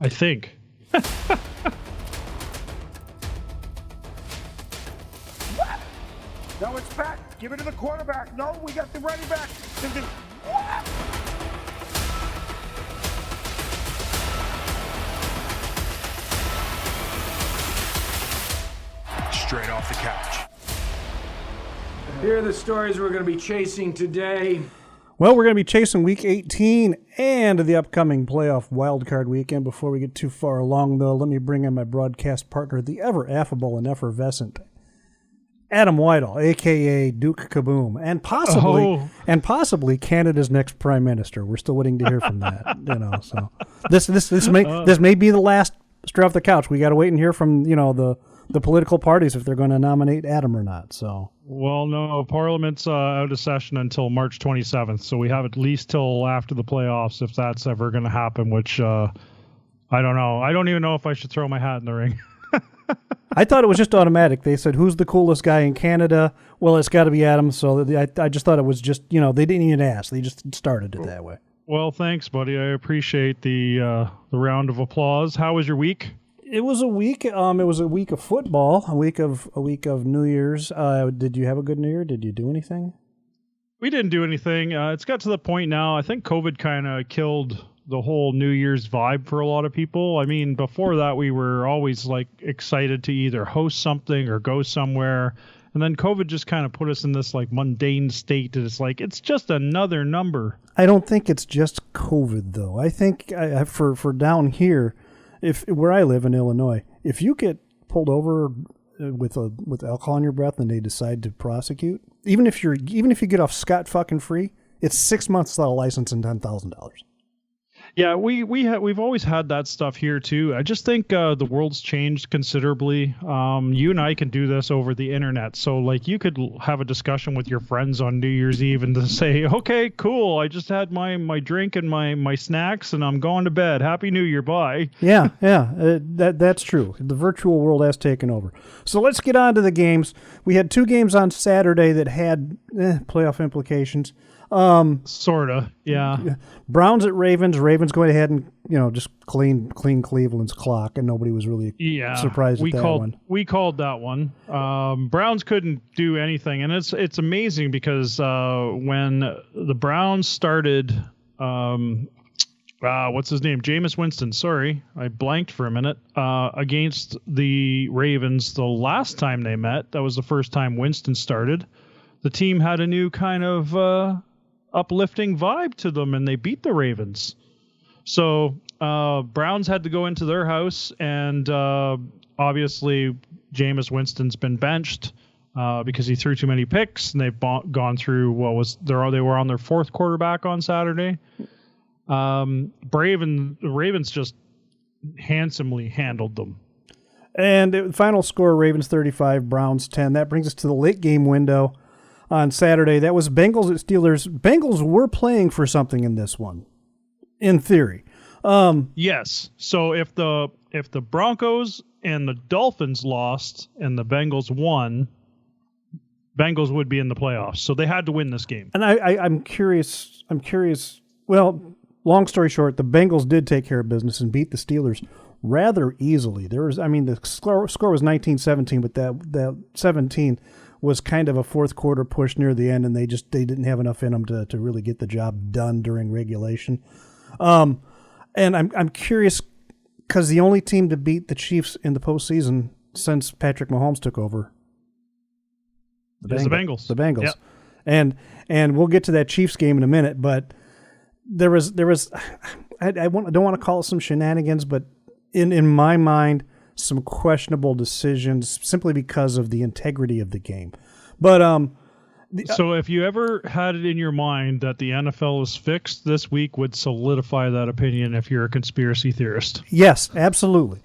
I think. No, it's back. Give it to the quarterback. No, we got the running back. Straight off the couch. Here are the stories we're going to be chasing today. Well, we're going to be chasing Week 18 and the upcoming playoff wildcard weekend. Before we get too far along, though, let me bring in my broadcast partner, the ever-affable and effervescent Adam Weidel, a.k.a. Duke Kaboom, and possibly Canada's next prime minister. We're still waiting to hear from that. So this may be the last straw off the couch. We got to wait and hear from the political parties if they're going to nominate Adam or not. So. Well, no, Parliament's out of session until March 27th, so we have at least till after the playoffs if that's ever going to happen, which I don't know. I don't even know if I should throw my hat in the ring. I thought it was just automatic. They said, who's the coolest guy in Canada? Well, it's got to be Adam, so I just thought it was just, they didn't even ask. They just started it that way. Well, thanks, buddy. I appreciate the round of applause. How was your week? It was a week. It was a week of football, a week of New Year's. Did you have a good New Year? Did you do anything? We didn't do anything. It's got to the point now. I think COVID kind of killed the whole New Year's vibe for a lot of people. I mean, before that, we were always like excited to either host something or go somewhere. And then COVID just kind of put us in this like mundane state that it's like, it's just another number. I don't think it's just COVID though. I think for down here, where I live in Illinois, if you get pulled over with alcohol in your breath and they decide to prosecute, even if you get off scot fucking free, it's 6 months without a license and $10,000. Yeah, we've always had that stuff here too. I just think the world's changed considerably. You and I can do this over the internet. So like you could have a discussion with your friends on New Year's Eve and to say, okay, cool. I just had my drink and my snacks and I'm going to bed. Happy New Year. Bye. Yeah. That's true. The virtual world has taken over. So let's get on to the games. We had 2 games on Saturday that had playoff implications. Sorta, yeah. Browns at Ravens. Ravens going ahead and just clean Cleveland's clock, and nobody was really surprised at that one. We called that one. Browns couldn't do anything, and it's amazing because when the Browns started, what's his name? Jameis Winston. Sorry, I blanked for a minute. Against the Ravens, the last time they met, that was the first time Winston started. The team had a new kind of uplifting vibe to them, and they beat the Ravens. So Browns had to go into their house, and obviously Jameis Winston's been benched because he threw too many picks, and they've gone through they were on their 4th quarterback on Saturday. Ravens just handsomely handled them. And final score, Ravens 35, Browns 10. That brings us to the late game window. On Saturday, that was Bengals at Steelers. Bengals were playing for something in this one, in theory. Yes. So if the Broncos and the Dolphins lost and the Bengals won, Bengals would be in the playoffs. So they had to win this game. And I'm curious. Well, long story short, the Bengals did take care of business and beat the Steelers rather easily. The score was 19-17, but that 17 was kind of a 4th quarter push near the end, and they didn't have enough in them to really get the job done during regulation. And I'm curious because the only team to beat the Chiefs in the postseason since Patrick Mahomes took over the Bengals. The Bengals. Yep. And we'll get to that Chiefs game in a minute, but there was I don't want to call it some shenanigans, but in my mind, some questionable decisions simply because of the integrity of the game. But so if you ever had it in your mind that the NFL was fixed, this week would solidify that opinion if you're a conspiracy theorist. Yes, absolutely.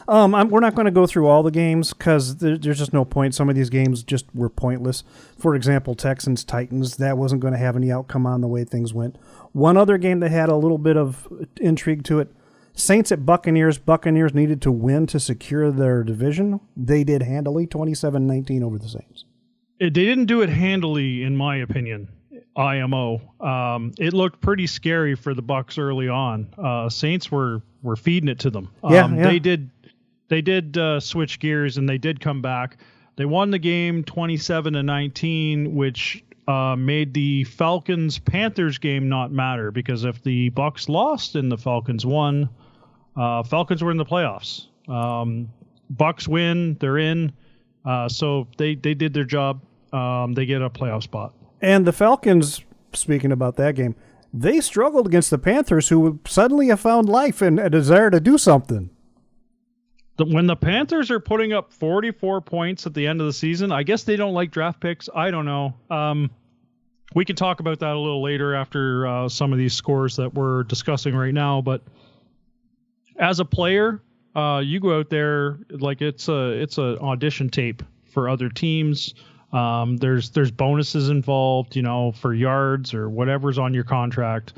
We're not going to go through all the games because there's just no point. Some of these games just were pointless. For example, Texans-Titans, that wasn't going to have any outcome on the way things went. One other game that had a little bit of intrigue to it, Saints at Buccaneers. Buccaneers needed to win to secure their division. They did handily, 27-19 over the Saints. They didn't do it handily, in my opinion. IMO. It looked pretty scary for the Bucks early on. Saints were feeding it to them. They did switch gears and they did come back. They won the game 27-19, which made the Falcons-Panthers game not matter, because if the Bucks lost and the Falcons won, Falcons were in the playoffs. Bucks win, they're in. So they did their job. They get a playoff spot. And the Falcons, speaking about that game, they struggled against the Panthers, who suddenly have found life and a desire to do something. When the Panthers are putting up 44 points at the end of the season, I guess they don't like draft picks. I don't know. We can talk about that a little later after some of these scores that we're discussing right now. But as a player, you go out there like it's an audition tape for other teams. There's bonuses involved, for yards or whatever's on your contract.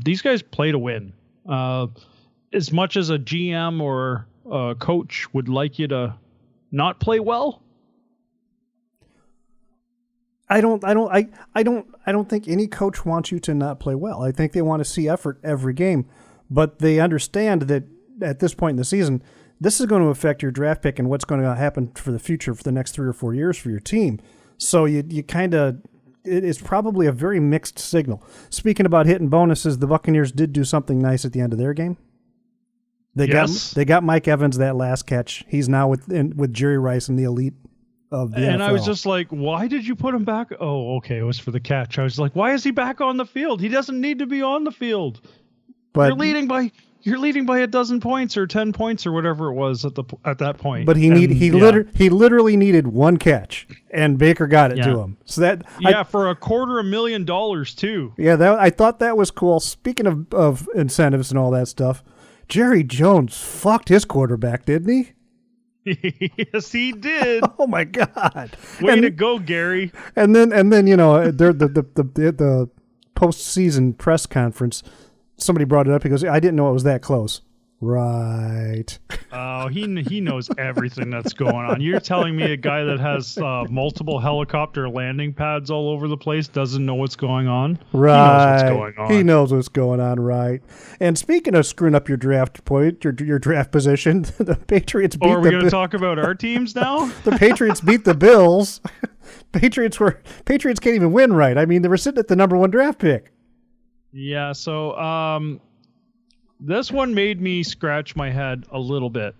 These guys play to win. As much as a GM or a coach would like you to not play well, I don't think any coach wants you to not play well. I think they want to see effort every game, but they understand that at this point in the season, this is going to affect your draft pick and what's going to happen for the future for the next 3 or 4 years for your team. So you kind of, it's probably a very mixed signal. Speaking about hitting bonuses, the Buccaneers did do something nice at the end of their game. They got Mike Evans that last catch. He's now with Jerry Rice in the elite of the NFL. And I was just like, why did you put him back? Oh, okay, it was for the catch. I was like, why is he back on the field? He doesn't need to be on the field. But you're leading by a dozen points or 10 points or whatever it was at that point. But he literally needed one catch, and Baker got it to him. So that for $250,000 too. Yeah, I thought that was cool. Speaking of incentives and all that stuff, Jerry Jones fucked his quarterback, didn't he? Yes, he did. Oh my God! Way to go, Gary. And then the postseason press conference. Somebody brought it up. He goes, I didn't know it was that close. Right. Oh, he knows everything that's going on. You're telling me a guy that has multiple helicopter landing pads all over the place doesn't know what's going on? Right. He knows what's going on. He knows what's going on, right. And speaking of screwing up your draft point, your draft position, the Patriots beat are we going to talk about our teams now? The Patriots beat the Bills. Patriots can't even win right. I mean, they were sitting at the number 1 draft pick. Yeah, so this one made me scratch my head a little bit.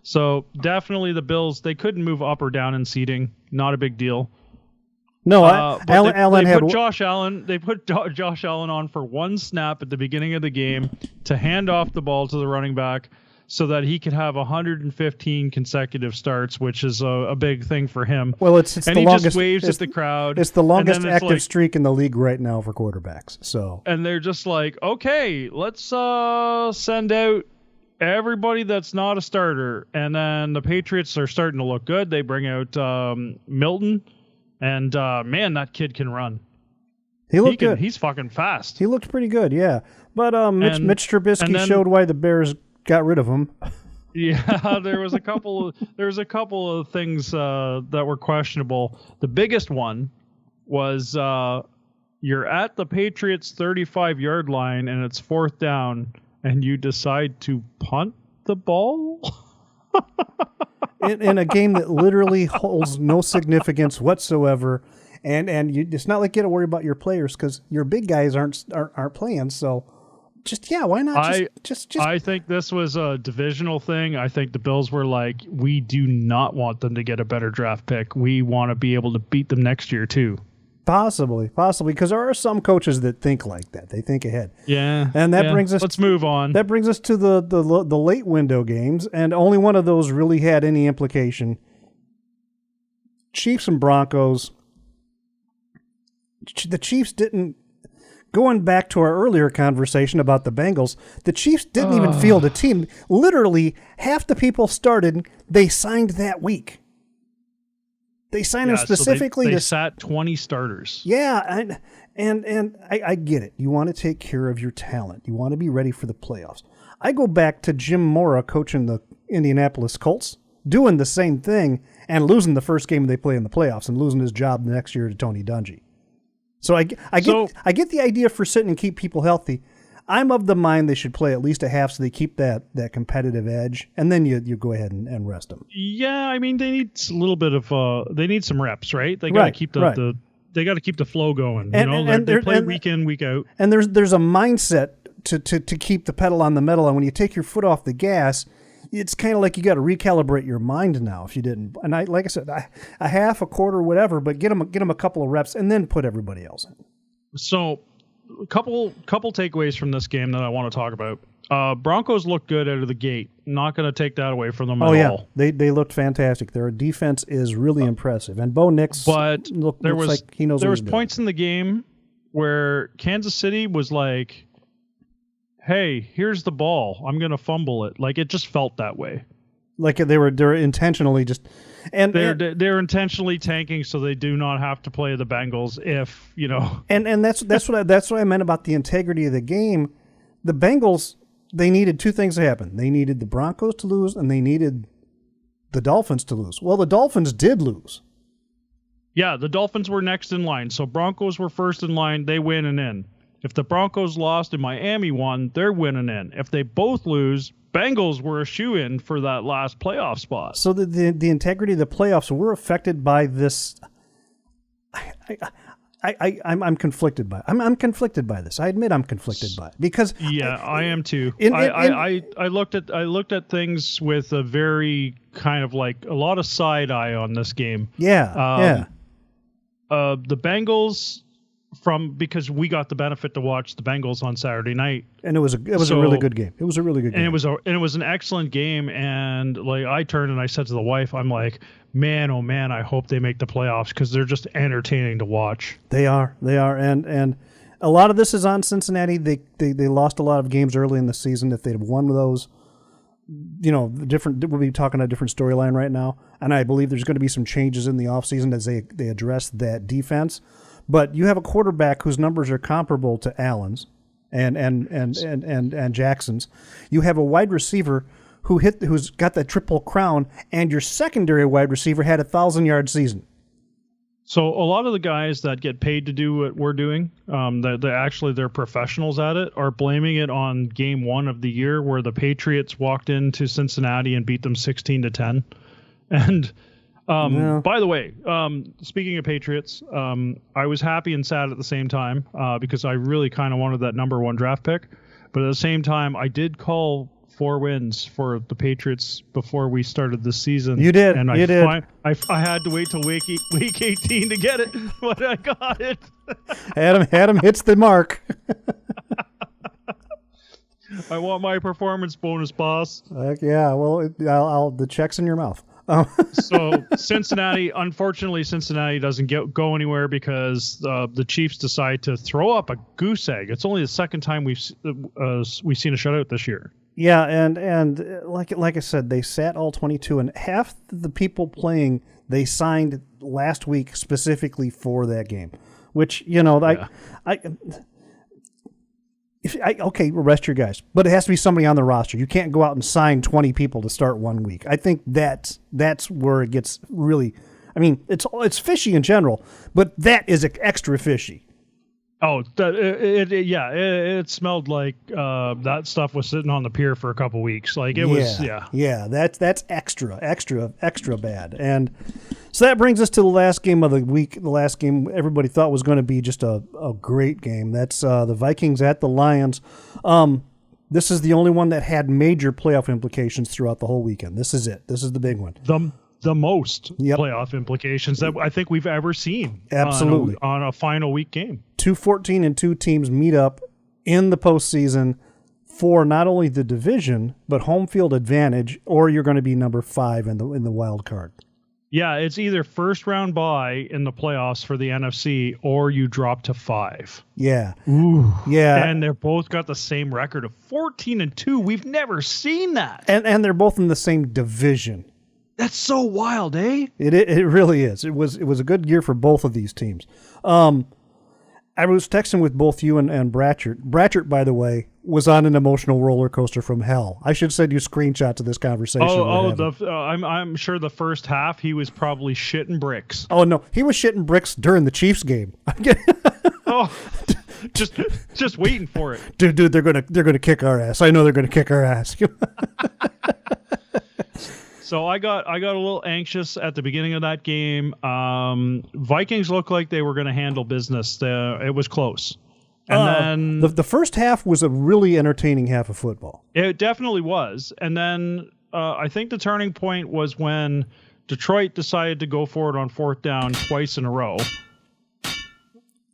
So definitely the Bills, they couldn't move up or down in seeding. Not a big deal. No, Allen they had put Josh Allen. They put Josh Allen on for one snap at the beginning of the game to hand off the ball to the running back, so that he could have 115 consecutive starts, which is a big thing for him. Well, it's and the he longest, just waves at the crowd. It's the longest active streak in the league right now for quarterbacks. So, and they're just like, okay, let's send out everybody that's not a starter. And then the Patriots are starting to look good. They bring out Milton, and man, that kid can run. He looked good. He's fucking fast. He looked pretty good, yeah. But Mitch Trubisky showed why the Bears got rid of him. Yeah, there was a couple of things that were questionable. The biggest one was you're at the Patriots 35-yard line and it's 4th down and you decide to punt the ball in a game that literally holds no significance whatsoever. And it's not like you got to worry about your players because your big guys aren't playing, so why not? I think this was a divisional thing. I think the Bills were like, we do not want them to get a better draft pick. We want to be able to beat them next year too. Possibly, because there are some coaches that think like that. They think ahead. Yeah, and that brings us. Let's move on. That brings us to the late window games, and only one of those really had any implication. Chiefs and Broncos. The Chiefs didn't. Going back to our earlier conversation about the Bengals, the Chiefs didn't even field a team. Literally, half the people started, they signed that week. They signed them specifically. So they sat 20 starters. Yeah, and I get it. You want to take care of your talent. You want to be ready for the playoffs. I go back to Jim Mora coaching the Indianapolis Colts, doing the same thing, and losing the first game they play in the playoffs and losing his job the next year to Tony Dungy. So I get the idea for sitting and keep people healthy. I'm of the mind they should play at least a half so they keep that competitive edge, and then you go ahead and rest them. Yeah, I mean they need a little bit of they need some reps, right? They got to keep they got to keep the flow going. They play week in, week out. And there's a mindset to keep the pedal on the metal, and when you take your foot off the gas, it's kind of like you got to recalibrate your mind now if you didn't. And like I said, a half, a quarter, whatever, but get them a couple of reps and then put everybody else in. So, a couple takeaways from this game that I want to talk about. Broncos look good out of the gate. Not going to take that away from them at all. They looked fantastic. Their defense is really impressive, and Bo Nix. But there was points in the game where Kansas City was like, hey, here's the ball. I'm going to fumble it. Like, it just felt that way. Like they're intentionally just... And they're intentionally tanking so they do not have to play the Bengals if, you know... And that's what I meant about the integrity of the game. The Bengals, they needed two things to happen. They needed the Broncos to lose, and they needed the Dolphins to lose. Well, the Dolphins did lose. Yeah, the Dolphins were next in line. So Broncos were first in line. They win and in. If the Broncos lost and Miami won, they're winning in. If they both lose, Bengals were a shoo-in for that last playoff spot. So the integrity of the playoffs were affected by this. I'm conflicted by. I'm conflicted by this. I admit I'm conflicted by it because. Yeah, I am too. I looked at things with a very kind of like a lot of side eye on this game. Yeah. The Bengals. Because we got the benefit to watch the Bengals on Saturday night, and it was a really good game. It was a really good game, and it was an excellent game. And like I turned and I said to the wife, I'm like, man, oh man, I hope they make the playoffs because they're just entertaining to watch. They are, and a lot of this is on Cincinnati. They lost a lot of games early in the season. If they'd have won those, we'll be talking a different storyline right now. And I believe there's going to be some changes in the offseason as they address that defense. But you have a quarterback whose numbers are comparable to Allen's and Jackson's. You have a wide receiver who's got that triple crown, and your secondary wide receiver had a 1,000-yard season. So a lot of the guys that get paid to do what we're doing, they're professionals at it, are blaming it on game one of the year where the Patriots walked into Cincinnati and beat them 16-10. And by the way, speaking of Patriots, I was happy and sad at the same time because I really kind of wanted that number one draft pick. But at the same time, I did call 4 wins for the Patriots before we started this season. You did. And I had to wait till week 18 to get it, but I got it. Adam hits the mark. I want my performance bonus, boss. Yeah, well, the check's in your mouth. So Cincinnati doesn't go anywhere because the Chiefs decide to throw up a goose egg. It's only the second time we've seen a shutout this year. Yeah, and like I said, they sat all 22, and half the people playing they signed last week specifically for that game, which okay, rest your guys, but it has to be somebody on the roster. You can't go out and sign 20 people to start 1 week. I think that's where it gets really. I mean, it's fishy in general, but that is extra fishy. Oh, it smelled like that stuff was sitting on the pier for a couple weeks. Like it was, yeah. Yeah, that's extra bad. And so that brings us to the last game of the week. The last game everybody thought was going to be just a great game. That's the Vikings at the Lions. This is the only one that had major playoff implications throughout the whole weekend. This is it. This is the big one. The most playoff implications that I think we've ever seen. Absolutely. On a final week game. 2 14-2 teams meet up in the postseason for not only the division, but home field advantage, or you're going to be number 5 in the wild card. Yeah, it's either first round bye in the playoffs for the NFC, or you drop to 5. Yeah. Ooh. Yeah. And they're both got the same record of 14-2. We've never seen that. And they're both in the same division. That's so wild, eh? It really is. It was a good year for both of these teams. I was texting with both you and Bratchert. Bratchert, by the way, was on an emotional roller coaster from hell. I should send you screenshots of this conversation. I'm sure the first half he was probably shitting bricks. Oh no, he was shitting bricks during the Chiefs game. Oh, just waiting for it. Dude, they're gonna kick our ass. I know they're gonna kick our ass. So I got a little anxious at the beginning of that game. Vikings looked like they were going to handle business. It was close. And then the first half was a really entertaining half of football. It definitely was. And then I think the turning point was when Detroit decided to go for it on fourth down twice in a row.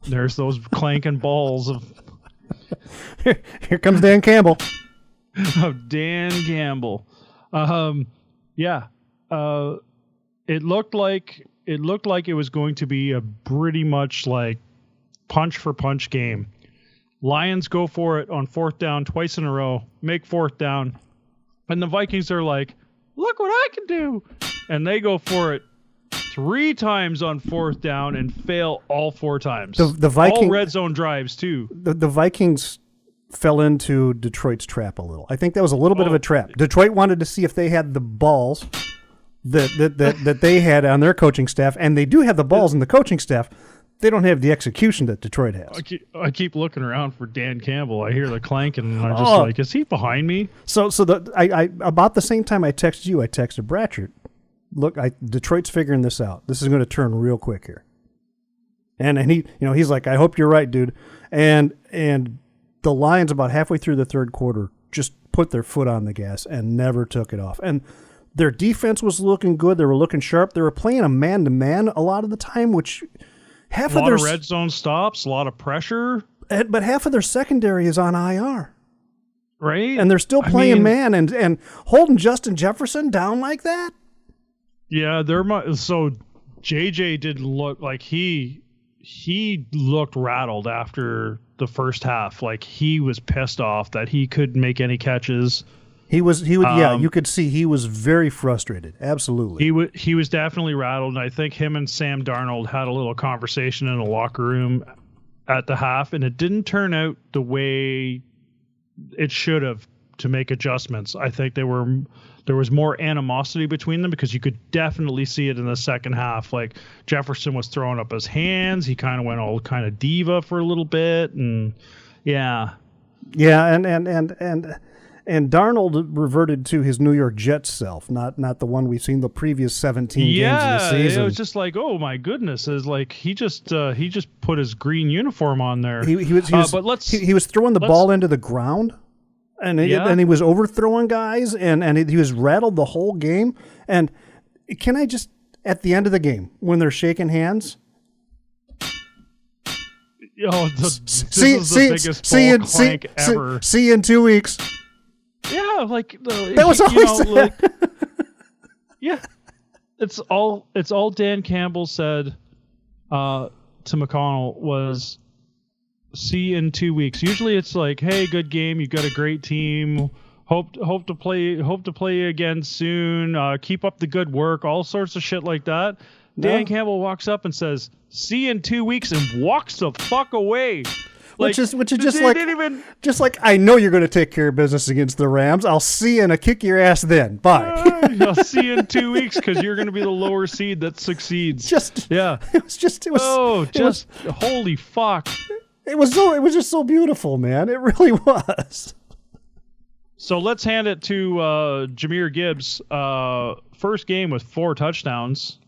There's those clanking balls of... Here comes Dan Campbell. Of Dan Campbell. Yeah, it looked like it was going to be a pretty much like punch for punch game. Lions go for it on fourth down twice in a row, make fourth down, and the Vikings are like, "Look what I can do!" And they go for it 3 times on fourth down and fail all 4 times. The Viking, all red zone drives too. The Vikings fell into Detroit's trap a little. I think that was a little bit of a trap. Detroit wanted to see if they had the balls that they had on their coaching staff, and they do have the balls in the coaching staff. They don't have the execution that Detroit has. I keep looking around for Dan Campbell. I hear the clanking, and I'm just like, is he behind me? So I about the same time I texted you, I texted Bratchard. Look, Detroit's figuring this out. This is going to turn real quick here. And he's like, I hope you're right, dude. And the Lions, about halfway through the third quarter, just put their foot on the gas and never took it off. And their defense was looking good. They were looking sharp. They were playing a man-to-man a lot of the time, which a lot of red zone stops, a lot of pressure. But half of their secondary is on IR. Right? And they're still playing man and holding Justin Jefferson down like that? Yeah, so JJ didn't look like he looked rattled after the first half. Like he was pissed off that he couldn't make any catches. He was you could see he was very frustrated. Absolutely. He was definitely rattled, and I think him and Sam Darnold had a little conversation in the locker room at the half, and it didn't turn out the way it should have to make adjustments. I think there was more animosity between them because you could definitely see it in the second half. Like Jefferson was throwing up his hands. He kind of went all kind of diva for a little bit, and yeah, and Darnold reverted to his New York Jets self, not the one we've seen the previous 17 games of the season. It was just like, oh my goodness, is like he just put his green uniform on there. He was throwing the ball into the ground. And he was overthrowing guys, and he was rattled the whole game. And can I just, at the end of the game, when they're shaking hands? This is the biggest ball clank ever. See you in 2 weeks. Yeah, like that was all he said. Like, yeah, it's all Dan Campbell said to McConnell was, see you in 2 weeks. Usually it's like, hey, good game, you got a great team, hope to play again soon, keep up the good work, all sorts of shit like that. Dan Campbell walks up and says, see you in 2 weeks, and walks the fuck away. Which is just like I know you're going to take care of business against the Rams. I'll see you and I kick your ass then. Bye. I'll see you in 2 weeks because you're going to be the lower seed that succeeds. Holy fuck. It was just so beautiful, man. It really was. So let's hand it to Jahmyr Gibbs. First game with 4 touchdowns.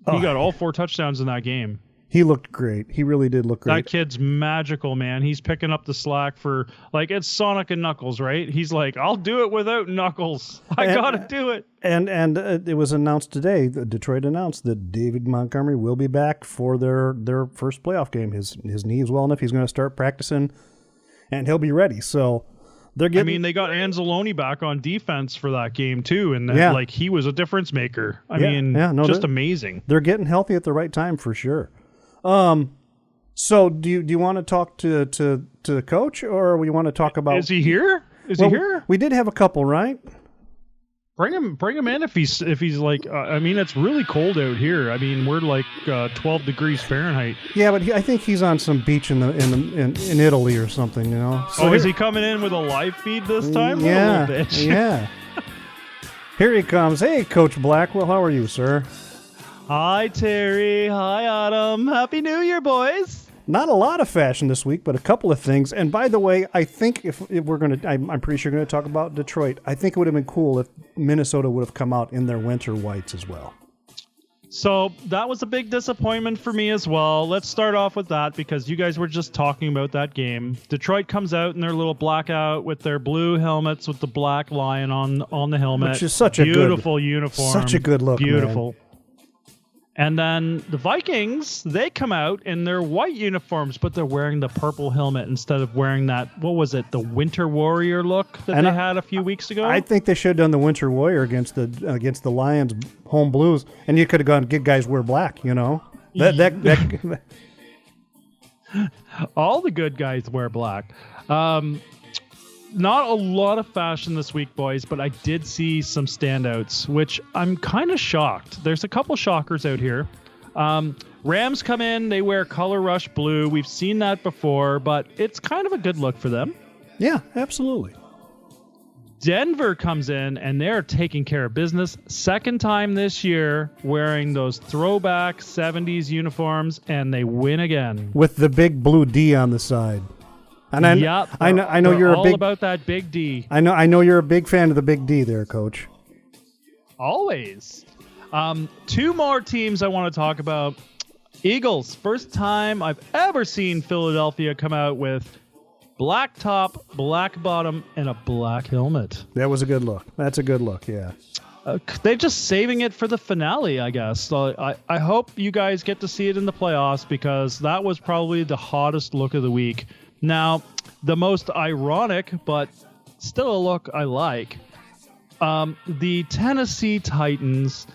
He got all 4 touchdowns in that game. He looked great. He really did look great. That kid's magical, man. He's picking up the slack for, like, it's Sonic and Knuckles, right? He's like, I'll do it without Knuckles. I got to do it. And it was announced today, Detroit announced that David Montgomery will be back for their first playoff game. His knee is well enough. He's going to start practicing, and he'll be ready. So they're getting... I mean, they got Anzalone back on defense for that game, too, and like he was a difference maker. Just amazing. They're getting healthy at the right time for sure. So do you want to talk to the coach, or we want to talk about? Is he here? Is he here? We did have a couple, right? Bring him in if he's like. I mean, it's really cold out here. I mean, we're like 12 degrees Fahrenheit. Yeah, but I think he's on some beach in Italy or something, you know. So is he coming in with a live feed this time? Yeah, yeah. Here he comes. Hey, Coach Blackwell, how are you, sir? Hi, Terry. Hi, Autumn. Happy New Year, boys. Not a lot of fashion this week, but a couple of things. And by the way, I think if we're going to, I'm pretty sure going to talk about Detroit. I think it would have been cool if Minnesota would have come out in their winter whites as well. So that was a big disappointment for me as well. Let's start off with that because you guys were just talking about that game. Detroit comes out in their little blackout with their blue helmets with the black lion on the helmet. Which is such a beautiful uniform. Such a good look, beautiful. Man. And then the Vikings, they come out in their white uniforms, but they're wearing the purple helmet instead of wearing that, what was it, the Winter Warrior look that they had a few weeks ago? I think they should have done the Winter Warrior against the Lions home blues, and you could have gone, good guys wear black, you know? That All the good guys wear black. Not a lot of fashion this week, boys, but I did see some standouts, which I'm kind of shocked. There's a couple shockers out here. Rams come in, they wear Color Rush blue. We've seen that before, but it's kind of a good look for them. Yeah, absolutely. Denver comes in, and they're taking care of business. Second time this year wearing those throwback 70s uniforms, and they win again. With the big blue D on the side. And I know you're all about that big D. I know you're a big fan of the big D there, Coach. Always. Two more teams I want to talk about. Eagles. First time I've ever seen Philadelphia come out with black top, black bottom, and a black helmet. That was a good look. That's a good look, yeah. They're just saving it for the finale, I guess. So I hope you guys get to see it in the playoffs because that was probably the hottest look of the week. Now, the most ironic, but still a look I like, the Tennessee Titans,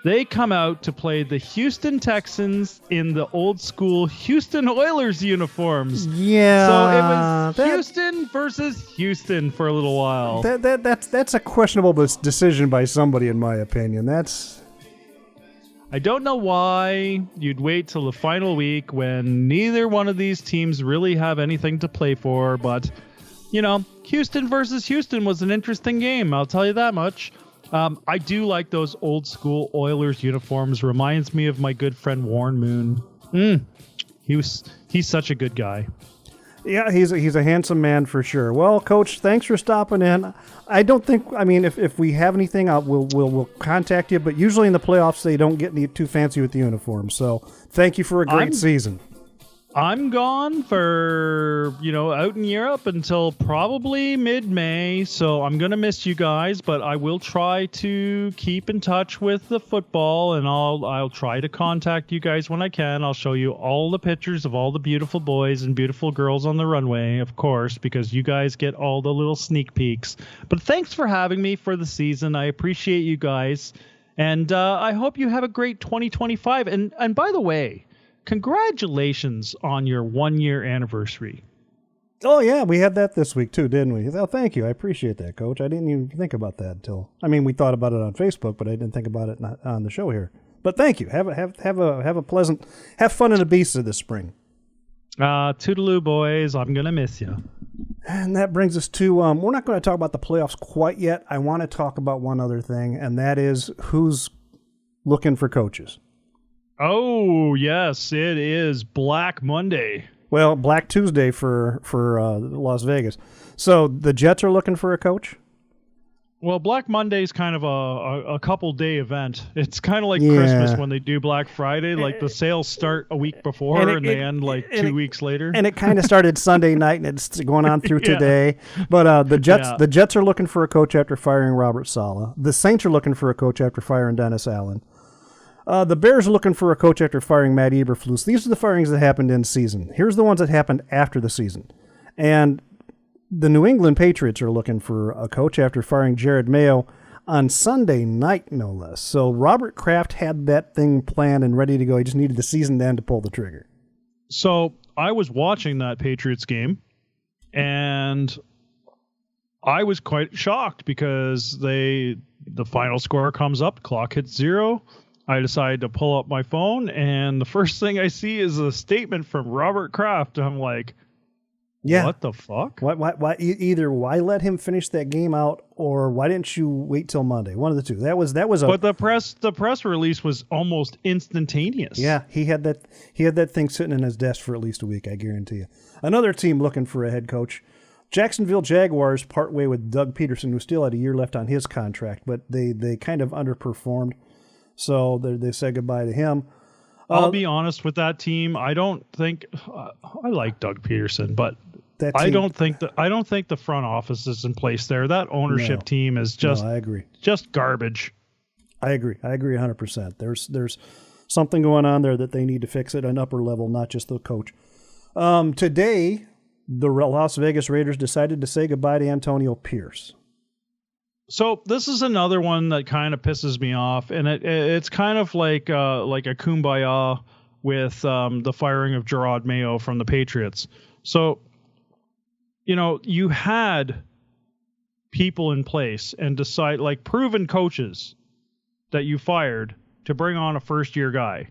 they come out to play the Houston Texans in the old school Houston Oilers uniforms. Yeah. So it was Houston versus Houston for a little while. That's a questionable decision by somebody, in my opinion. I don't know why you'd wait till the final week when neither one of these teams really have anything to play for, but, you know, Houston versus Houston was an interesting game, I'll tell you that much. I do like those old school Oilers uniforms. Reminds me of my good friend Warren Moon. He's such a good guy. Yeah, he's a handsome man for sure. Well, Coach, thanks for stopping in. I don't think, I mean, if we have anything, we'll contact you. But usually in the playoffs, they don't get too fancy with the uniform. So thank you for a great season. I'm gone for, out in Europe until probably mid-May, so I'm going to miss you guys, but I will try to keep in touch with the football, and I'll try to contact you guys when I can. I'll show you all the pictures of all the beautiful boys and beautiful girls on the runway, of course, because you guys get all the little sneak peeks. But thanks for having me for the season. I appreciate you guys, and I hope you have a great 2025. And by the way, congratulations on your 1-year anniversary. Oh, yeah, we had that this week, too, didn't we? Oh, thank you. I appreciate that, Coach. I didn't even think about that until... we thought about it on Facebook, but I didn't think about it on the show here. But thank you. Have a pleasant... Have fun in Ibiza this spring. Toodaloo, boys. I'm going to miss you. And that brings us to... we're not going to talk about the playoffs quite yet. I want to talk about one other thing, and that is who's looking for coaches. Oh, yes, it is Black Monday. Well, Black Tuesday for Las Vegas. So the Jets are looking for a coach? Well, Black Monday is kind of a couple-day event. It's kind of like Christmas when they do Black Friday. Like the sales start a week before and they end 2 weeks later. And it kind of started Sunday night and it's going on through today. But the Jets are looking for a coach after firing Robert Saleh. The Saints are looking for a coach after firing Dennis Allen. The Bears are looking for a coach after firing Matt Eberflus. These are the firings that happened in season. Here's the ones that happened after the season. And the New England Patriots are looking for a coach after firing Jared Mayo on Sunday night, no less. So Robert Kraft had that thing planned and ready to go. He just needed the season to end to pull the trigger. So I was watching that Patriots game, and I was quite shocked because the final score comes up, clock hits 0. I decided to pull up my phone, and the first thing I see is a statement from Robert Kraft. I'm like, Yeah. What the fuck? Why either why let him finish that game out, or why didn't you wait till Monday? One of the two. That was But the press release was almost instantaneous. Yeah, he had that thing sitting in his desk for at least a week, I guarantee you. Another team looking for a head coach. Jacksonville Jaguars part way with Doug Peterson, who still had a year left on his contract, but they kind of underperformed. So they said goodbye to him. I'll be honest with that team. I don't think I like Doug Peterson, but I don't think the front office is in place there. That ownership team is I agree. Just garbage. I agree 100%. There's something going on there that they need to fix at an upper level, not just the coach. Today, the Las Vegas Raiders decided to say goodbye to Antonio Pierce. So this is another one that kind of pisses me off, and it's kind of like a kumbaya with the firing of Gerard Mayo from the Patriots. So, you had people in place and decide, like, proven coaches that you fired to bring on a first-year guy.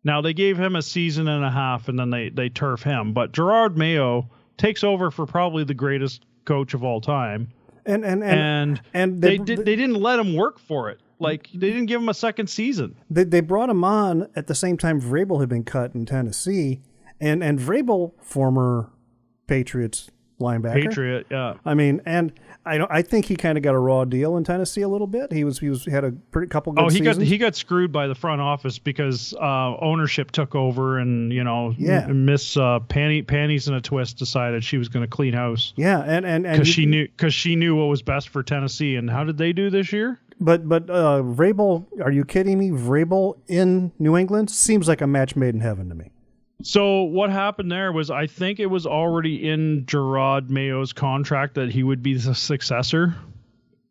Now, they gave him a season and a half, and then they turf him. But Gerard Mayo takes over for probably the greatest coach of all time. And they didn't let him work for it. Like, they didn't give him a second season. They brought him on at the same time Vrabel had been cut in Tennessee, and Vrabel, former Patriots linebacker. Patriot, yeah. I mean, and I think he kind of got a raw deal in Tennessee a little bit. He had a pretty couple good seasons. He got screwed by the front office because ownership took over, and Miss Panties in a Twist decided she was going to clean house. Yeah, and because she knew what was best for Tennessee. And how did they do this year? But Vrabel, are you kidding me? Vrabel in New England seems like a match made in heaven to me. So what happened there was, I think it was already in Gerard Mayo's contract that he would be the successor.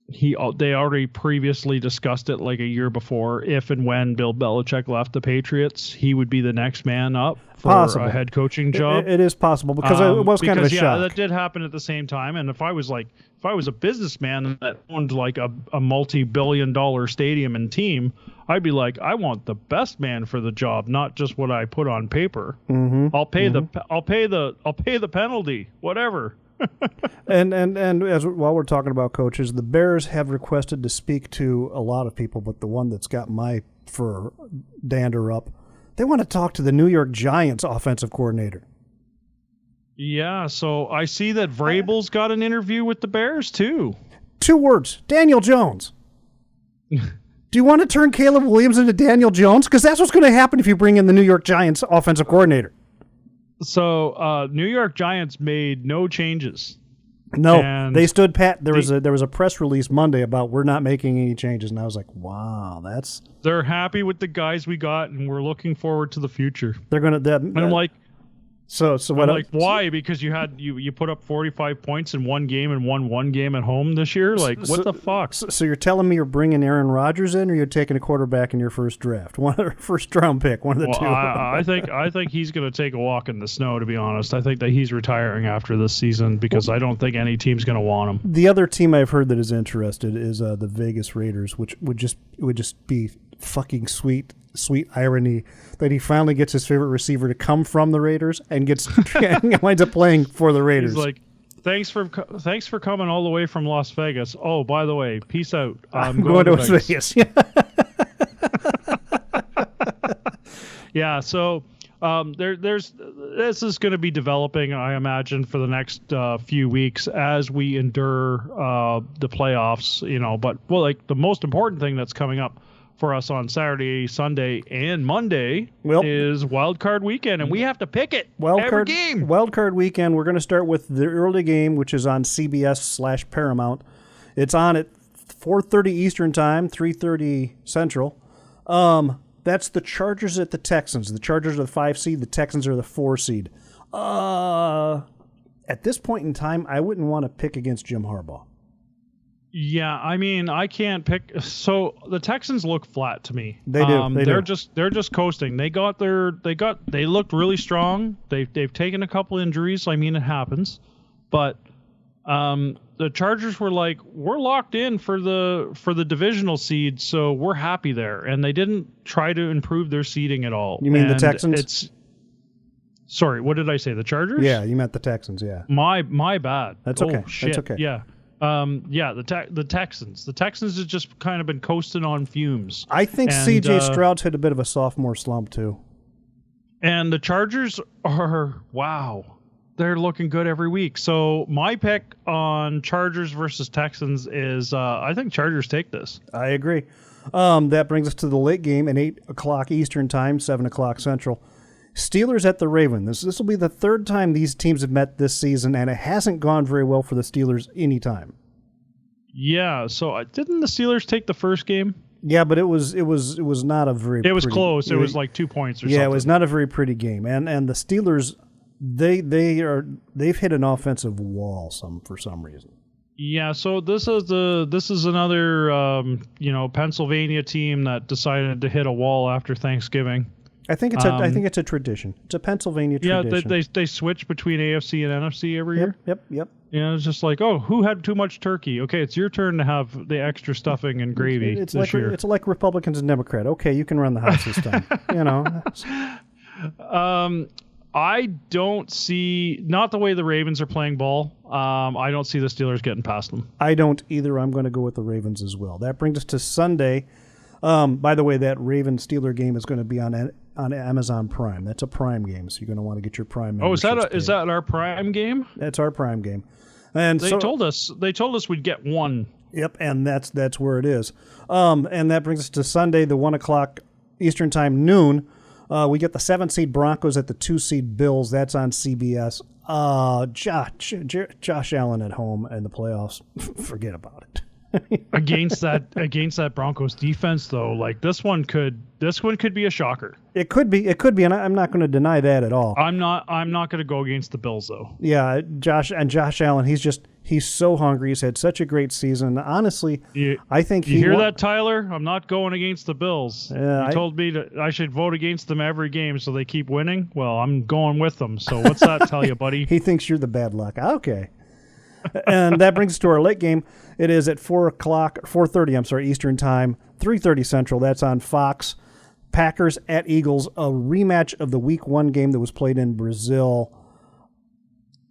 They already previously discussed it like a year before. If and when Bill Belichick left the Patriots, he would be the next man up for a head coaching job. It is possible because it was kind of a shock. That did happen at the same time. And if I was a businessman that owned like a multi-billion-dollar stadium and team, I'd be like, I want the best man for the job, not just what I put on paper. Mm-hmm. I'll pay the penalty, whatever. and as while we're talking about coaches, the Bears have requested to speak to a lot of people, but the one that's got my fur dander up, they want to talk to the New York Giants offensive coordinator. Yeah, so I see that Vrabel's got an interview with the Bears too. 2 words: Daniel Jones. Do you want to turn Caleb Williams into Daniel Jones? Because that's what's going to happen if you bring in the New York Giants offensive coordinator. So New York Giants made no changes. No, they stood pat. There was a press release Monday about we're not making any changes, and I was like, wow, they're happy with the guys we got, and we're looking forward to the future. They're gonna. And I'm like, so what? I'm like, why? Because you put up 45 points in one game and won one game at home this year. Like, what the fuck? So you're telling me you're bringing Aaron Rodgers in, or you're taking a quarterback in your first draft, first round pick, one of the two? I think he's going to take a walk in the snow. To be honest, I think that he's retiring after this season because I don't think any team's going to want him. The other team I've heard that is interested is the Vegas Raiders, which would just be fucking sweet irony that he finally gets his favorite receiver to come from the Raiders and winds up playing for the Raiders. He's like, thanks for coming all the way from Las Vegas. Oh, by the way, peace out. I'm going to Vegas. Yeah. So this is going to be developing, I imagine, for the next few weeks as we endure the playoffs. But the most important thing that's coming up for us on Saturday, Sunday, and Monday is Wild Card Weekend, and we have to pick it every game. Wild Card Weekend, we're going to start with the early game, which is on CBS/Paramount. It's on at 4:30 Eastern Time, 3:30 Central. That's the Chargers at the Texans. The Chargers are the 5 seed. The Texans are the 4 seed. At this point in time, I wouldn't want to pick against Jim Harbaugh. Yeah, I mean, I can't pick. So the Texans look flat to me. They do. They're just coasting. They looked really strong. They've taken a couple injuries. I mean, it happens. But the Chargers were like, we're locked in for the divisional seed, so we're happy there. And they didn't try to improve their seeding at all. You mean the Texans? Sorry, what did I say? The Chargers? Yeah, you meant the Texans. Yeah. My bad. That's okay. Oh, shit. That's okay. Yeah. The Texans. The Texans have just kind of been coasting on fumes. I think C.J. Stroud's hit a bit of a sophomore slump too. And the Chargers are, wow, they're looking good every week. So my pick on Chargers versus Texans is I think Chargers take this. I agree. That brings us to the late game at 8 o'clock Eastern Time, 7 o'clock Central. Steelers at the Ravens. This will be the third time these teams have met this season, and it hasn't gone very well for the Steelers any time. Yeah, so didn't the Steelers take the first game? Yeah, but it was not a very. It was pretty, close. It was like 2 points or something. Yeah, it was not a very pretty game, and the Steelers they've hit an offensive wall for some reason. Yeah, so this is another Pennsylvania team that decided to hit a wall after Thanksgiving. I think it's a tradition. It's a Pennsylvania tradition. Yeah, they switch between AFC and NFC every year. Yep. Yeah, it's just like, oh, who had too much turkey? Okay, it's your turn to have the extra stuffing and gravy this year. It's like Republicans and Democrats. Okay, you can run the House this time. I don't see, not the way the Ravens are playing ball. I don't see the Steelers getting past them. I don't either. I'm going to go with the Ravens as well. That brings us to Sunday. By the way, that Ravens-Steeler game is going to be on Amazon Prime. That's a Prime game, so you're going to want to get your Prime membership. Is that our Prime game? That's our Prime game. And they told us we'd get one. Yep, and that's where it is. And that brings us to Sunday, the 1 o'clock Eastern Time, noon. We get the 7-seed Broncos at the 2-seed Bills. That's on CBS. Josh Allen at home in the playoffs. Forget about it. against that Broncos defense, though, like this one could be a shocker. It could be, and I'm not going to deny that at all. I'm not going to go against the Bills, though. Yeah, Josh Allen, he's so hungry. He's had such a great season. Honestly, I think you hear that, Tyler? I'm not going against the Bills. You told me I should vote against them every game so they keep winning. Well, I'm going with them. So what's that tell you, buddy? He thinks you're the bad luck. Okay. And that brings us to our late game. It is at 4:30 Eastern Time, 3:30 Central. That's on Fox. Packers at Eagles, a rematch of the Week 1 game that was played in Brazil.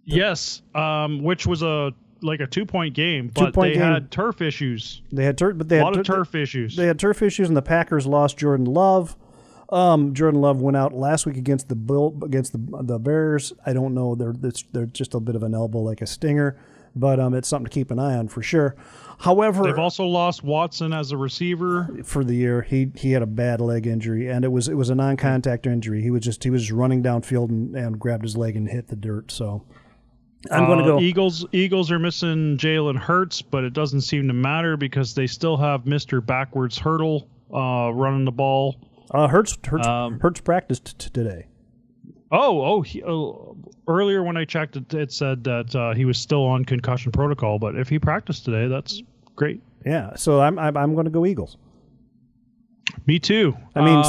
Yes, which was a 2-point game, but they had turf issues. They had turf issues. They had turf issues, and the Packers lost Jordan Love. Jordan Love went out last week against the Bears. I don't know. They're just a bit of an elbow, like a stinger, but it's something to keep an eye on for sure. However, they've also lost Watson as a receiver for the year. He had a bad leg injury, and it was a non-contact injury. He was just running downfield and grabbed his leg and hit the dirt. So I'm going to go Eagles are missing Jalen Hurts, but it doesn't seem to matter because they still have Mr. Backwards Hurdle running the ball. Hurts practiced today. Earlier when I checked it said that he was still on concussion protocol, but if he practiced today, that's great. Yeah, so I'm going to go Eagles. Me too. I mean,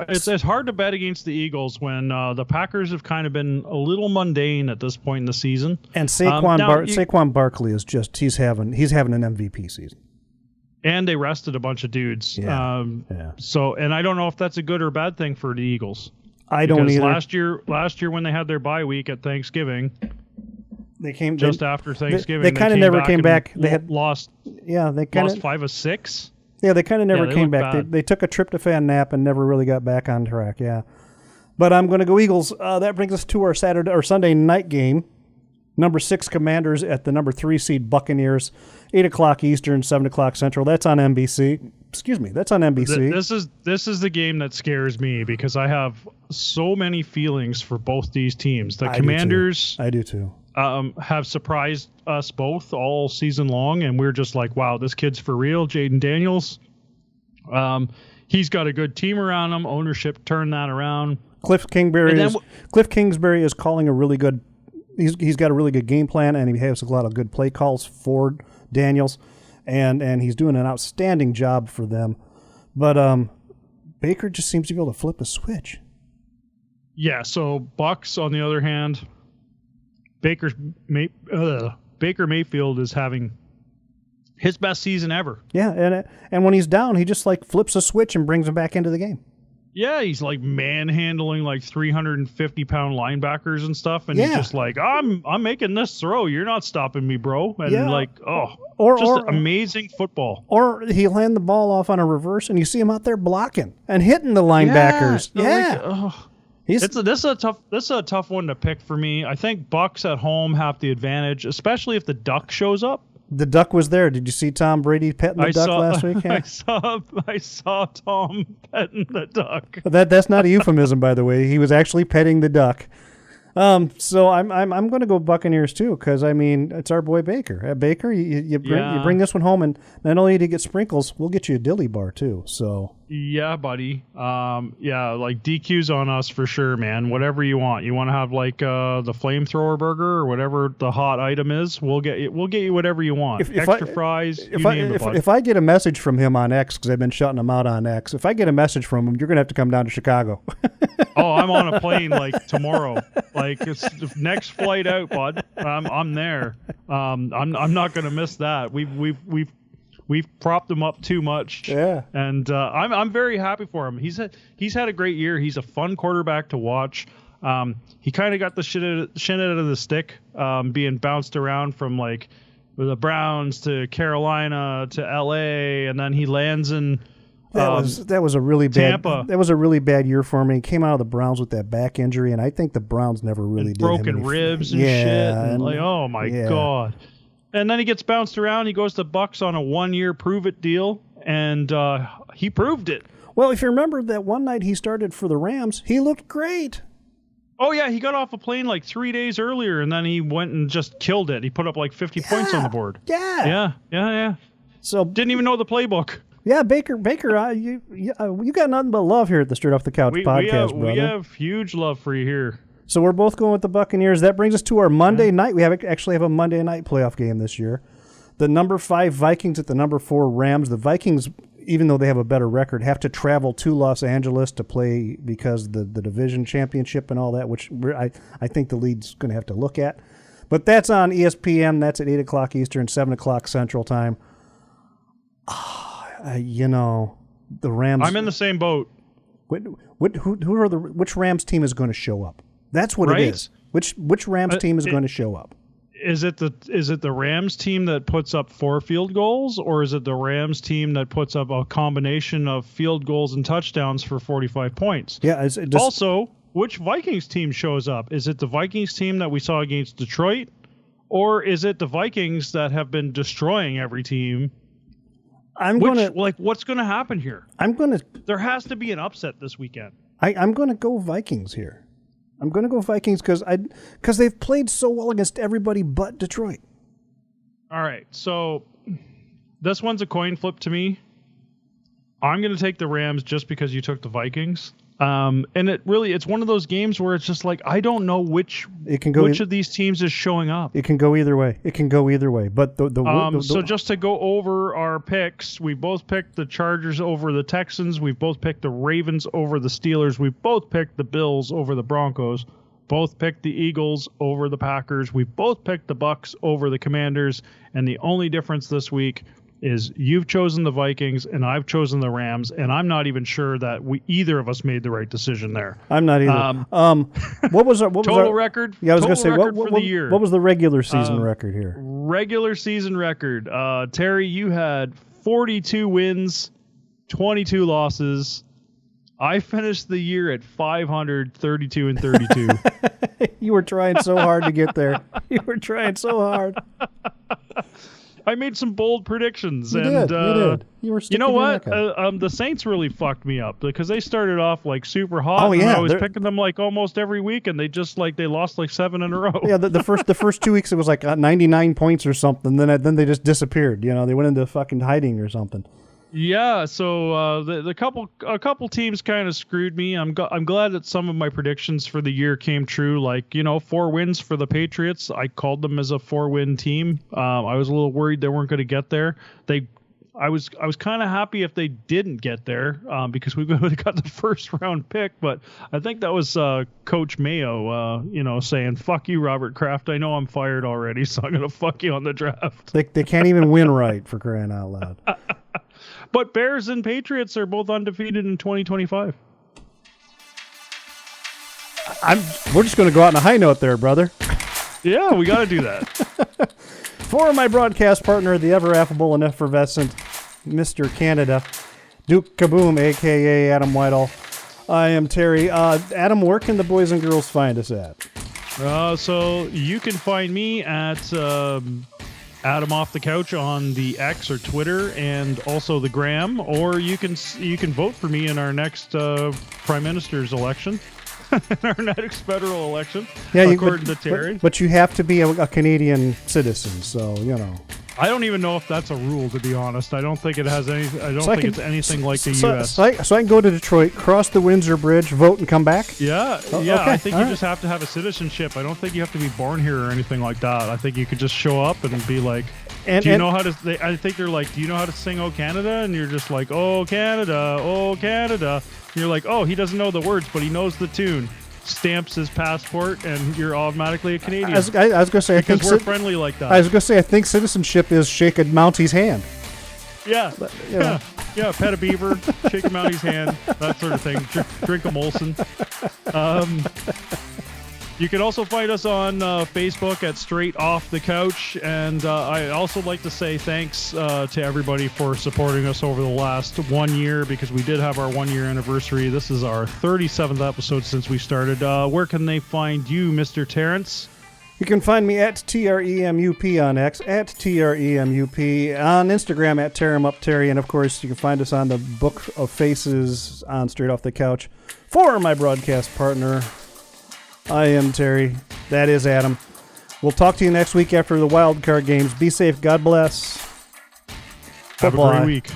it's hard to bet against the Eagles when the Packers have kind of been a little mundane at this point in the season. And Saquon Barkley is he's having an MVP season. And they rested a bunch of dudes. Yeah. So, and I don't know if that's a good or bad thing for the Eagles. I don't either. Last year when they had their bye week at Thanksgiving, after Thanksgiving. They kind of never came back. They had lost 5 of 6. Yeah, they kind of never came back. They took a tryptophan nap and never really got back on track. Yeah, but I'm going to go Eagles. That brings us to our Sunday night game. Number 6 Commanders at the number 3 seed Buccaneers, 8 o'clock Eastern, 7 o'clock Central. That's on NBC. That's on NBC. This is the game that scares me because I have so many feelings for both these teams. The Commanders, I do too. Have surprised us both all season long, and we're just like, wow, this kid's for real. Jaden Daniels, he's got a good team around him. Ownership turned that around. Cliff Kingsbury is calling a really good. He's got a really good game plan, and he has a lot of good play calls for Daniels, and he's doing an outstanding job for them. But Baker just seems to be able to flip a switch. Yeah, so Bucks, on the other hand, Baker Mayfield is having his best season ever. Yeah, and when he's down, he just flips a switch and brings him back into the game. Yeah, he's like manhandling like 350-pound linebackers and stuff, and he's just like, I'm making this throw. You're not stopping me, bro. And amazing football. Or he'll hand the ball off on a reverse, and you see him out there blocking and hitting the linebackers. This is a tough one to pick for me. I think Bucks at home have the advantage, especially if the Duck shows up. The Duck was there. Did you see Tom Brady petting the Duck last week? Yeah? I saw Tom petting the Duck. That's not a euphemism, by the way. He was actually petting the Duck. So I'm going to go Buccaneers too, because I mean it's our boy Baker. Baker, you bring this one home, and not only do you get sprinkles, we'll get you a dilly bar too. So yeah, buddy. Like DQ's on us for sure, man. Whatever you want. You want to have like the flamethrower burger or whatever the hot item is. We'll get you whatever you want. Extra fries. If I get a message from him on X, because I've been shutting him out on X, if I get a message from him, you're going to have to come down to Chicago. Oh, I'm on a plane like tomorrow. Like it's the next flight out, bud. I'm there. I'm not gonna miss that. We've propped him up too much. Yeah. And I'm very happy for him. He's had a great year. He's a fun quarterback to watch. He kind of got the shit out of the stick, being bounced around from like the Browns to Carolina to LA, and then he lands in. That was a really Tampa. Bad. That was a really bad year for me. He came out of the Browns with that back injury, and I think the Browns never really did. Broken ribs and shit. And like, oh my god. And then he gets bounced around. He goes to Bucks on a 1-year prove-it deal, and he proved it. Well, if you remember that one night he started for the Rams, he looked great. Oh, yeah, he got off a plane like 3 days earlier, and then he went and just killed it. He put up like 50 points on the board. Yeah. So didn't even know the playbook. Yeah, Baker, you got nothing but love here at the Straight Off the Couch podcast, brother. We have huge love for you here. So we're both going with the Buccaneers. That brings us to our Monday night. We actually have a Monday night playoff game this year. The number 5 Vikings at the number 4 Rams. The Vikings, even though they have a better record, have to travel to Los Angeles to play because the division championship and all that, which I think the league's going to have to look at. But that's on ESPN. That's at 8 o'clock Eastern, 7 o'clock Central Time. The Rams. I'm in the same boat. Which Rams team is going to show up? That's what it is. Which Rams team is going to show up? Is it the Rams team that puts up 4 field goals, or is it the Rams team that puts up a combination of field goals and touchdowns for 45 points? Yeah. Also, which Vikings team shows up? Is it the Vikings team that we saw against Detroit, or is it the Vikings that have been destroying every team? What's going to happen here? There has to be an upset this weekend. I'm going to go Vikings here. I'm going to go Vikings because they've played so well against everybody but Detroit. All right, so this one's a coin flip to me. I'm going to take the Rams just because you took the Vikings. And it's one of those games where it's just like I don't know which of these teams is showing up. It can go either way. But so just to go over our picks, we both picked the Chargers over the Texans. We've both picked the Ravens over the Steelers. We've both picked the Bills over the Broncos. Both picked the Eagles over the Packers. We've both picked the Bucks over the Commanders. And the only difference this week is you've chosen the Vikings and I've chosen the Rams, and I'm not even sure that either of us made the right decision there. I'm not either. What was our total record? Yeah, I was going to say what for the year. What was the regular season record here? Regular season record. Terry, you had 42 wins, 22 losses. I finished the year at 532 and 32. You were trying so hard to get there. You were trying so hard. I made some bold predictions. You did. You know what? The Saints really fucked me up because they started off like super hot. Oh, yeah. And I was picking them like almost every week, and they just they lost like 7 in a row. Yeah, the first 2 weeks it was like 99 points or something. Then they just disappeared. They went into fucking hiding or something. Yeah, so a couple teams kind of screwed me. I'm glad that some of my predictions for the year came true. 4 wins for the Patriots. I called them as a 4-win team. I was a little worried they weren't going to get there. I was kind of happy if they didn't get there because we would have got the first round pick. But I think that was Coach Mayo, saying "fuck you, Robert Kraft. I know I'm fired already, so I'm gonna fuck you on the draft." They can't even win right, for crying out loud. But Bears and Patriots are both undefeated in 2025. We're just going to go out on a high note there, brother. Yeah, we got to do that. For my broadcast partner, the ever affable and effervescent Mr. Canada, Duke Kaboom, a.k.a. Adam Whitehall. I am Terry. Adam, where can the boys and girls find us at? So you can find me at Adam Off the Couch on the X or Twitter, and also the Gram, or you can vote for me in our next Prime Minister's election, our next federal election, according to Terry. But you have to be a Canadian citizen, so you know. I don't even know if that's a rule, to be honest. I don't think it has any. I don't think it's anything like the U.S. So I can go to Detroit, cross the Windsor Bridge, vote, and come back? Yeah. Okay, I think you just have to have a citizenship. I don't think you have to be born here or anything like that. I think you could just show up and be like, I think they're like, do you know how to sing "Oh Canada"? And you're just like, "Oh Canada, oh Canada." And you're like, oh, he doesn't know the words, but he knows the tune. Stamps his passport, and you're automatically a Canadian. I was going to say, because we're friendly like that. I was going to say, I think citizenship is shake a Mounties hand. Yeah, yeah. Pet a beaver, shake a Mounties hand, that sort of thing. Drink a Molson. You can also find us on Facebook at Straight Off the Couch, and I also like to say thanks to everybody for supporting us over the last 1 year, because we did have our 1 year anniversary. This is our 37th episode since we started. Where can they find you, Mr. Terrence? You can find me at TREMUP on X, at TREMUP, on Instagram at Tear'emUpTerry, and of course you can find us on the Book of Faces on Straight Off the Couch. For my broadcast partner, I am Terry. That is Adam. We'll talk to you next week after the wild card games. Be safe. God bless. Have a great week.